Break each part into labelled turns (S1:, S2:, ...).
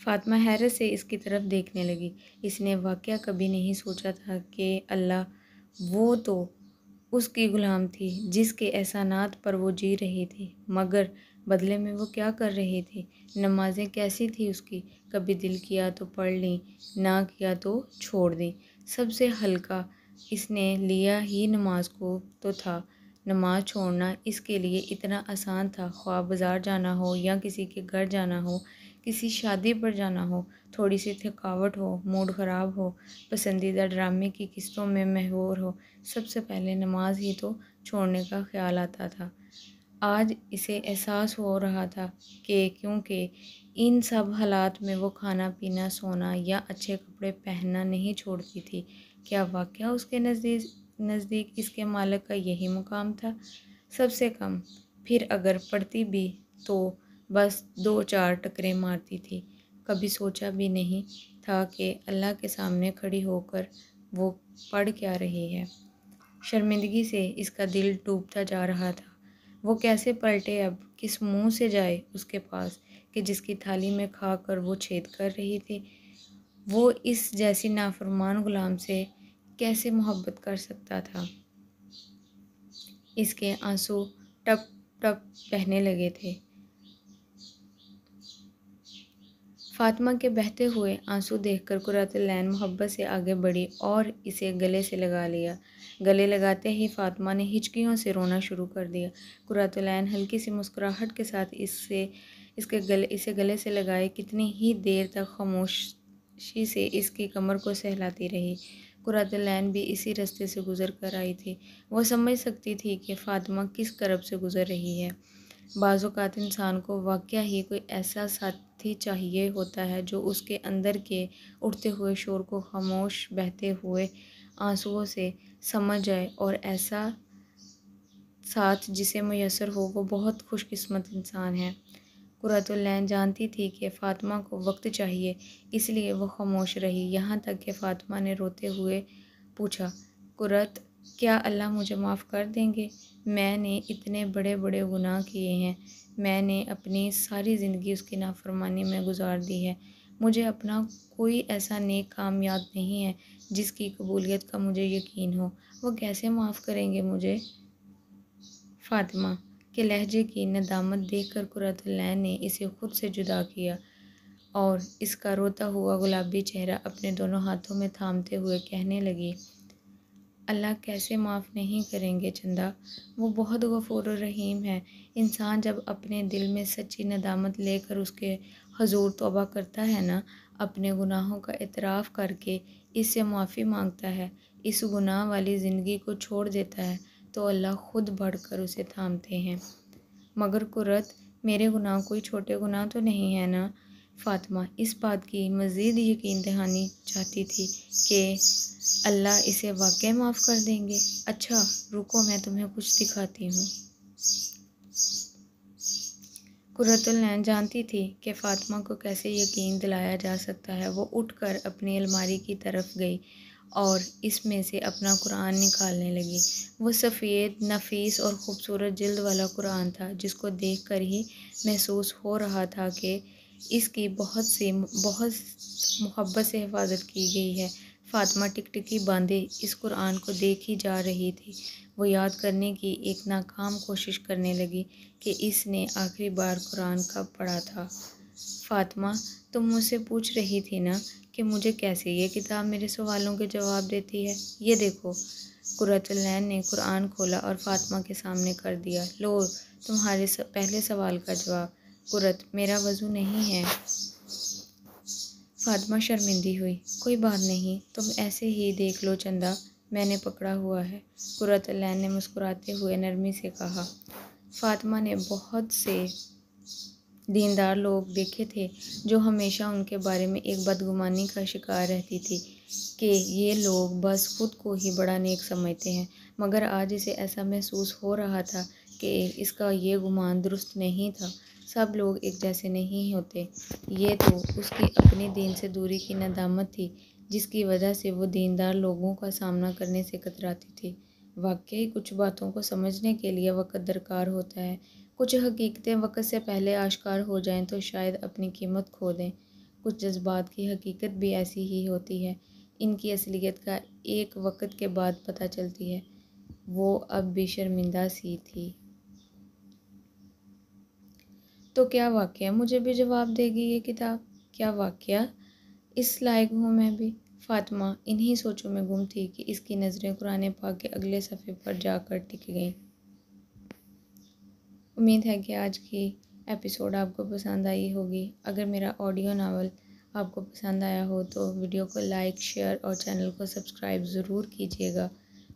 S1: فاطمہ حیرت سے اس کی طرف دیکھنے لگی۔ اس نے واقعہ کبھی نہیں سوچا تھا کہ اللہ، وہ تو اس کی غلام تھی جس کے احسانات پر وہ جی رہی تھی، مگر بدلے میں وہ کیا کر رہی تھی؟ نمازیں کیسی تھی اس کی؟ کبھی دل کیا تو پڑھ لیں، نہ کیا تو چھوڑ دیں۔ سب سے ہلکا اس نے لیا ہی نماز کو تو تھا۔ نماز چھوڑنا اس کے لیے اتنا آسان تھا، خواہ بازار جانا ہو یا کسی کے گھر جانا ہو، کسی شادی پر جانا ہو، تھوڑی سی تھکاوٹ ہو، موڈ خراب ہو، پسندیدہ ڈرامے کی قسطوں میں محور ہو، سب سے پہلے نماز ہی تو چھوڑنے کا خیال آتا تھا۔ آج اسے احساس ہو رہا تھا کہ کیونکہ ان سب حالات میں وہ کھانا پینا، سونا یا اچھے کپڑے پہننا نہیں چھوڑتی تھی، کیا واقعہ اس کے نزدیک اس کے مالک کا یہی مقام تھا؟ سب سے کم، پھر اگر پڑھتی بھی تو بس 2-4 ٹکرے مارتی تھی۔ کبھی سوچا بھی نہیں تھا کہ اللہ کے سامنے کھڑی ہو کر وہ پڑھ کیا رہی ہے۔ شرمندگی سے اس کا دل ڈوبتا جا رہا تھا۔ وہ کیسے پلٹے اب، کس منہ سے جائے اس کے پاس کہ جس کی تھالی میں کھا کر وہ چھید کر رہی تھی؟ وہ اس جیسی نافرمان غلام سے کیسے محبت کر سکتا تھا؟ اس کے آنسو ٹپ ٹپ بہنے لگے تھے۔ فاطمہ کے بہتے ہوئے آنسو دیکھ کر قرۃ العین محبت سے آگے بڑھی اور اسے گلے سے لگا لیا۔ گلے لگاتے ہی فاطمہ نے ہچکیوں سے رونا شروع کر دیا۔ قرۃ العین ہلکی سی مسکراہٹ کے ساتھ اسے گلے سے لگائے کتنی ہی دیر تک خاموشی سے اس کی کمر کو سہلاتی رہی۔ قرۃ العین بھی اسی رستے سے گزر کر آئی تھی۔ وہ سمجھ سکتی تھی کہ فاطمہ کس کرب سے گزر رہی ہے۔ بعض اوقات انسان کو واقعہ ہی کوئی ایسا ساتھی چاہیے ہوتا ہے جو اس کے اندر کے اٹھتے ہوئے شور کو خاموش بہتے ہوئے آنسوؤں سے سمجھ جائے، اور ایسا ساتھ جسے میسر ہو وہ بہت خوش قسمت انسان ہے۔ قرۃ العین جانتی تھی کہ فاطمہ کو وقت چاہیے، اس لیے وہ خاموش رہی، یہاں تک کہ فاطمہ نے روتے ہوئے پوچھا، قرۃ، کیا اللہ مجھے معاف کر دیں گے؟ میں نے اتنے بڑے بڑے گناہ کیے ہیں، میں نے اپنی ساری زندگی اس کی نافرمانی میں گزار دی ہے، مجھے اپنا کوئی ایسا نیک کام یاد نہیں ہے جس کی قبولیت کا مجھے یقین ہو، وہ کیسے معاف کریں گے مجھے؟ فاطمہ کے لہجے کی ندامت دیکھ کر قرۃ العین نے اسے خود سے جدا کیا اور اس کا روتا ہوا گلابی چہرہ اپنے دونوں ہاتھوں میں تھامتے ہوئے کہنے لگی، اللہ کیسے معاف نہیں کریں گے چندا، وہ بہت غفور الرحیم ہے۔ انسان جب اپنے دل میں سچی ندامت لے کر اس کے حضور توبہ کرتا ہے نا، اپنے گناہوں کا اعتراف کر کے اس سے معافی مانگتا ہے، اس گناہ والی زندگی کو چھوڑ دیتا ہے، تو اللہ خود بڑھ کر اسے تھامتے ہیں۔ مگر قرۃ، میرے گناہ کوئی چھوٹے گناہ تو نہیں ہیں نا؟ فاطمہ اس بات کی مزید یقین دہانی چاہتی تھی کہ اللہ اسے واقعی معاف کر دیں گے۔ اچھا رکو، میں تمہیں کچھ دکھاتی ہوں۔ قرۃ العین جانتی تھی کہ فاطمہ کو کیسے یقین دلایا جا سکتا ہے۔ وہ اٹھ کر اپنی الماری کی طرف گئی اور اس میں سے اپنا قرآن نکالنے لگی۔ وہ سفید، نفیس اور خوبصورت جلد والا قرآن تھا جس کو دیکھ کر ہی محسوس ہو رہا تھا کہ اس کی بہت محبت سے حفاظت کی گئی ہے۔ فاطمہ ٹکٹکی باندھے اس قرآن کو دیکھی جا رہی تھی۔ وہ یاد کرنے کی ایک ناکام کوشش کرنے لگی کہ اس نے آخری بار قرآن کب پڑھا تھا۔ فاطمہ، تم مجھ سے پوچھ رہی تھی نا کہ مجھے کیسے یہ کتاب میرے سوالوں کے جواب دیتی ہے؟ یہ دیکھو۔ قرۃ العین نے قرآن کھولا اور فاطمہ کے سامنے کر دیا۔ لو تمہارے پہلے سوال کا جواب۔ قرۃ، میرا وضو نہیں ہے۔ فاطمہ شرمندی ہوئی۔ کوئی بات نہیں، تم ایسے ہی دیکھ لو چندا، میں نے پکڑا ہوا ہے، قرۃ العین نے مسکراتے ہوئے نرمی سے کہا۔ فاطمہ نے بہت سے دیندار لوگ دیکھے تھے جو ہمیشہ ان کے بارے میں ایک بدگمانی کا شکار رہتی تھی کہ یہ لوگ بس خود کو ہی بڑا نیک سمجھتے ہیں، مگر آج اسے ایسا محسوس ہو رہا تھا کہ اس کا یہ گمان درست نہیں تھا۔ سب لوگ ایک جیسے نہیں ہوتے۔ یہ تو اس کی اپنی دین سے دوری کی ندامت تھی جس کی وجہ سے وہ دیندار لوگوں کا سامنا کرنے سے کتراتی تھی۔ واقعی کچھ باتوں کو سمجھنے کے لیے وقت درکار ہوتا ہے۔ کچھ حقیقتیں وقت سے پہلے آشکار ہو جائیں تو شاید اپنی قیمت کھو دیں۔ کچھ جذبات کی حقیقت بھی ایسی ہی ہوتی ہے، ان کی اصلیت کا ایک وقت کے بعد پتہ چلتی ہے۔ وہ اب بھی شرمندہ سی تھی۔ تو کیا واقعہ مجھے بھی جواب دے گی یہ کتاب؟ کیا واقعہ اس لائق ہوں میں بھی؟ فاطمہ انہی سوچوں میں گم تھی کہ اس کی نظریں قرآن پاک کے اگلے صفحے پر جا کر ٹک گئیں۔ امید ہے کہ آج کی ایپیسوڈ آپ کو پسند آئی ہوگی۔ اگر میرا آڈیو ناول آپ کو پسند آیا ہو تو ویڈیو کو لائک، شیئر اور چینل کو سبسکرائب ضرور کیجیے گا،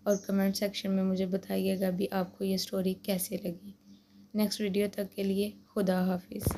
S1: اور کمنٹ سیکشن میں مجھے بتائیے گا بھی آپ کو یہ سٹوری کیسے لگی۔ نیکسٹ ویڈیو تک کے لیے خدا حافظ۔